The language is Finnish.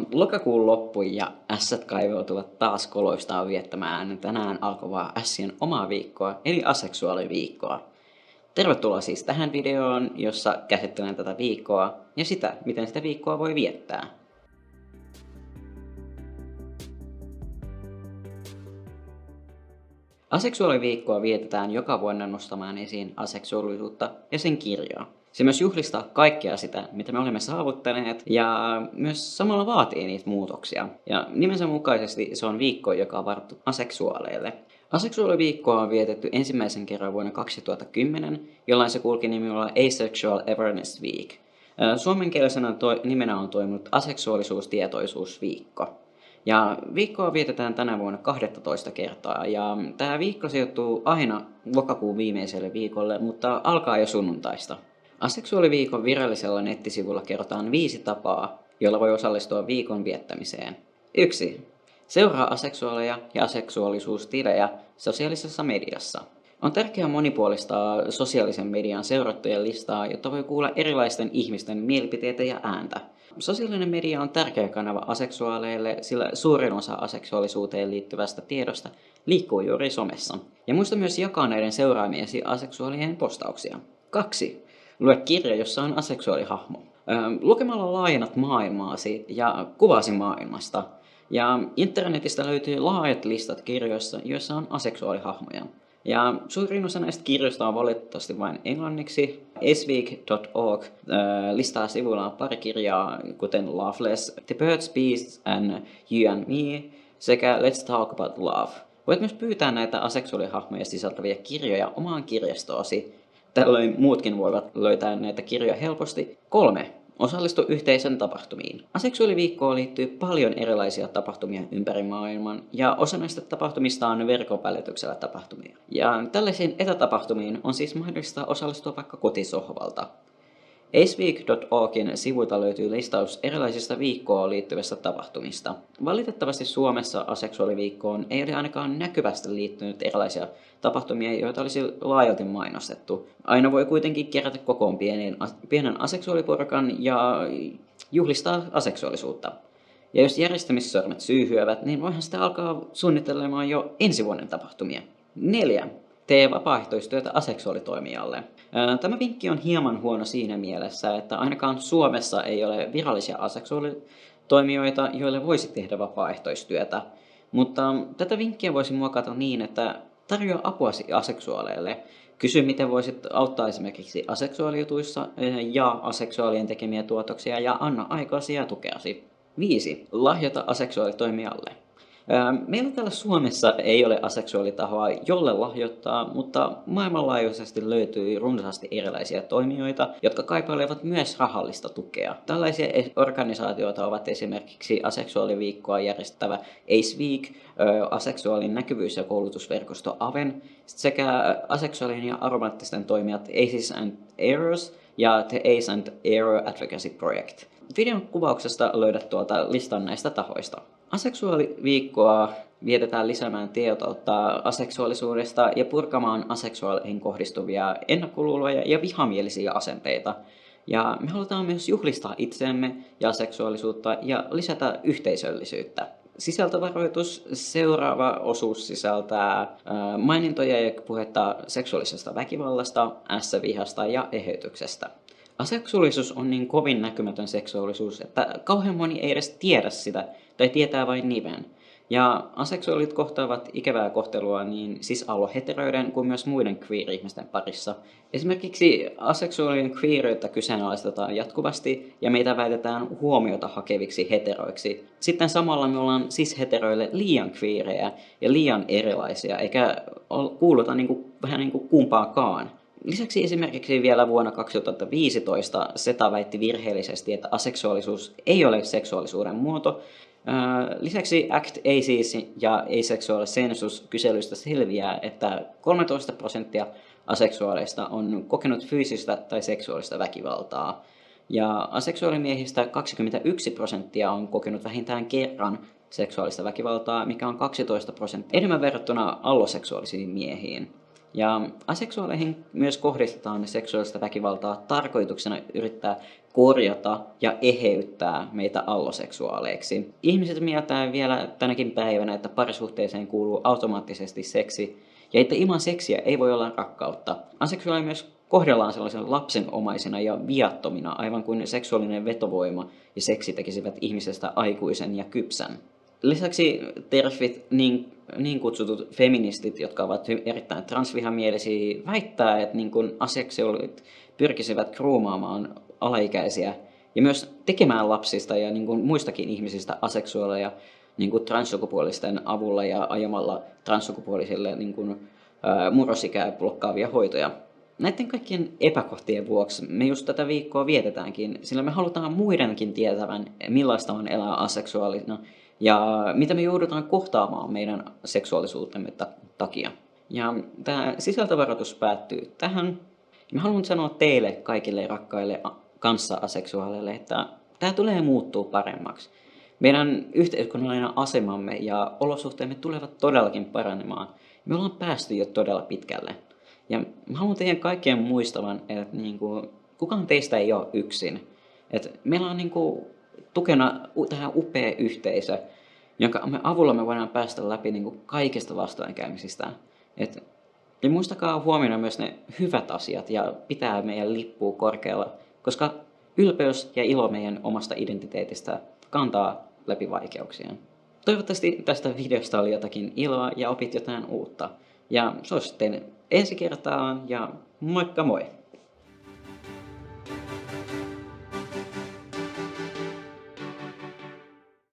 On lokakuun loppu ja ässät kaivautuvat taas koloistaan viettämään tänään alkavaa ässien omaa viikkoa, eli aseksuaaliviikkoa. Tervetuloa siis tähän videoon, jossa käsittelen tätä viikkoa ja sitä, miten sitä viikkoa voi viettää. Aseksuaaliviikkoa vietetään joka vuonna nostamaan esiin aseksuaalisuutta ja sen kirjoa. Se myös juhlistaa kaikkea sitä, mitä me olemme saavuttaneet, ja myös samalla vaatii niitä muutoksia. Ja nimensä mukaisesti se on viikko, joka on varattu aseksuaaleille. Aseksuaaliviikkoa on vietetty ensimmäisen kerran vuonna 2010, jolloin se kulki nimellä Asexual Awareness Week. Suomenkielisenä nimenä on toiminut aseksuaalisuustietoisuusviikko. Ja viikkoa vietetään tänä vuonna 12 kertaa, ja tämä viikko sijoittuu aina lokakuun viimeiselle viikolle, mutta alkaa jo sunnuntaista. Aseksuaaliviikon virallisella nettisivulla kerrotaan 5 tapaa, joilla voi osallistua viikon viettämiseen. 1. Seuraa aseksuaaleja ja aseksuaalisuustilejä sosiaalisessa mediassa. On tärkeää monipuolistaa sosiaalisen median seurattujen listaa, jotta voi kuulla erilaisten ihmisten mielipiteitä ja ääntä. Sosiaalinen media on tärkeä kanava aseksuaaleille, sillä suurin osa aseksuaalisuuteen liittyvästä tiedosta liikkuu juuri somessa. Ja muista myös jakaa näiden seuraamiesi aseksuaalien postauksia. 2. Lue kirja, jossa on aseksuaalihahmo. Lukemalla laajennat maailmaasi ja kuvasi maailmasta. Ja internetistä löytyy laajat listat kirjoissa, joissa on aseksuaalihahmoja. Ja suurin osa näistä kirjoista on valitettavasti vain englanniksi. Aceweek.org listaa sivuillaan pari kirjaa, kuten Loveless, The Birds, Beasts and You and Me sekä Let's Talk About Love. Voit myös pyytää näitä aseksuaalihahmoja sisältäviä kirjoja omaan kirjastoosi. Tällöin muutkin voivat löytää näitä kirjoja helposti. 3. Osallistu yhteisön tapahtumiin. Aseksuaaliviikkoon liittyy paljon erilaisia tapahtumia ympäri maailman, ja osa näistä tapahtumista on verkon välityksellä tapahtumia. Ja tällaisiin etätapahtumiin on siis mahdollista osallistua vaikka kotisohvalta. Aceweek.orgin sivuilta löytyy listaus erilaisista viikkoon liittyvistä tapahtumista. Valitettavasti Suomessa aseksuaaliviikkoon ei ole ainakaan näkyvästi liittynyt erilaisia tapahtumia, joita olisi laajalti mainostettu. Aina voi kuitenkin kerätä kokoon pienen aseksuaaliporukan ja juhlistaa aseksuaalisuutta. Ja jos järjestämissormet syyhyävät, niin voihan sitä alkaa suunnittelemaan jo ensi vuoden tapahtumia. 4. Tee vapaaehtoistyötä aseksuaalitoimijalle. Tämä vinkki on hieman huono siinä mielessä, että ainakaan Suomessa ei ole virallisia aseksuaalitoimijoita, joille voisi tehdä vapaaehtoistyötä. Mutta tätä vinkkiä voisi muokata niin, että tarjoa apua aseksuaaleille. Kysy, miten voisit auttaa esimerkiksi aseksuaalijutuissa ja aseksuaalien tekemiä tuotoksia ja anna aikaasi ja tukeasi. 5. Lahjoita aseksuaalitoimijalle. Meillä täällä Suomessa ei ole aseksuaalitahoa, jolle lahjoittaa, mutta maailmanlaajuisesti löytyy runsaasti erilaisia toimijoita, jotka kaipailevat myös rahallista tukea. Tällaisia organisaatioita ovat esimerkiksi aseksuaaliviikkoa järjestävä Ace Week, aseksuaalin näkyvyys- ja koulutusverkosto AVEN sekä aseksuaalien ja aromaattisten toimijat Aces and Eros ja The Ace and Ero Advocacy Project. Videon kuvauksesta löydät tuolta listan näistä tahoista. Aseksuaaliviikkoa vietetään lisäämään tietoutta aseksuaalisuudesta ja purkamaan aseksuaaleihin kohdistuvia ennakkoluuloja ja vihamielisiä asenteita. Ja me halutaan myös juhlistaa itseämme ja aseksuaalisuutta ja lisätä yhteisöllisyyttä. Sisältövaroitus. Seuraava osuus sisältää mainintoja ja puhetta seksuaalisesta väkivallasta, ässänvihasta ja eheytyksestä. Aseksuaalisuus on niin kovin näkymätön seksuaalisuus, että kauhean moni ei edes tiedä sitä tai tietää vain nimen. Ja aseksuaalit kohtaavat ikävää kohtelua niin siis aloheteroiden kuin myös muiden queer-ihmisten parissa. Esimerkiksi aseksuaalien queeriyttä kyseenalaistetaan jatkuvasti ja meitä väitetään huomiota hakeviksi heteroiksi. Sitten samalla me ollaan cis-heteroille liian queerejä ja liian erilaisia, eikä kuuluta vähän kumpaakaan. Lisäksi esimerkiksi vielä vuonna 2015 SETA väitti virheellisesti, että aseksuaalisuus ei ole seksuaalisuuden muoto. Lisäksi ACT ACES ja Asexual Census kyselystä selviää, että 13% aseksuaaleista on kokenut fyysistä tai seksuaalista väkivaltaa. Ja aseksuaalimiehistä 21% on kokenut vähintään kerran seksuaalista väkivaltaa, mikä on 12% enemmän verrattuna alloseksuaalisiin miehiin. Ja aseksuaaleihin myös kohdistetaan seksuaalista väkivaltaa tarkoituksena yrittää korjata ja eheyttää meitä alloseksuaaleiksi. Ihmiset mieltää vielä tänäkin päivänä, että parisuhteeseen kuuluu automaattisesti seksi, ja että ilman seksiä ei voi olla rakkautta. Aseksuaaleja myös kohdellaan sellaisena lapsenomaisina ja viattomina, aivan kuin seksuaalinen vetovoima ja seksi tekisivät ihmisestä aikuisen ja kypsän. Lisäksi TERFit, niin kutsutut feministit, jotka ovat erittäin transvihamielisiä, väittää, että niin kuin aseksuaalit pyrkisivät groomaamaan alaikäisiä ja myös tekemään lapsista ja niin kuin muistakin ihmisistä aseksuaaleja niin kuin transsukupuolisten avulla ja ajamalla transsukupuolisille niin kuin, murrosikää blokkaavia hoitoja. Näiden kaikkien epäkohtien vuoksi me just tätä viikkoa vietetäänkin, sillä me halutaan muidenkin tietävän, millaista on elää aseksuaalina ja mitä me joudutaan kohtaamaan meidän seksuaalisuutemme takia. Ja tämä sisältövaroitus päättyy tähän. Mä haluan sanoa teille kaikille rakkaille kanssa-aseksuaaleille, että tämä tulee muuttua paremmaksi. Meidän yhteiskunnallinen asemamme ja olosuhteemme tulevat todellakin paranemaan. Me ollaan päästy jo todella pitkälle. Ja mä haluan teidän kaikkien muistavan, että kukaan teistä ei ole yksin. Että meillä on tukena tähän upea yhteisö, jonka avulla me voidaan päästä läpi kaikista vastoinkäymisistä. Ja muistakaa huomioida myös ne hyvät asiat ja pitää meidän lippua korkealla, koska ylpeys ja ilo meidän omasta identiteetistä kantaa läpi vaikeuksien. Toivottavasti tästä videosta oli jotakin iloa ja opit jotain uutta. Ja se olisi sitten ensi kertaan ja moikka moi!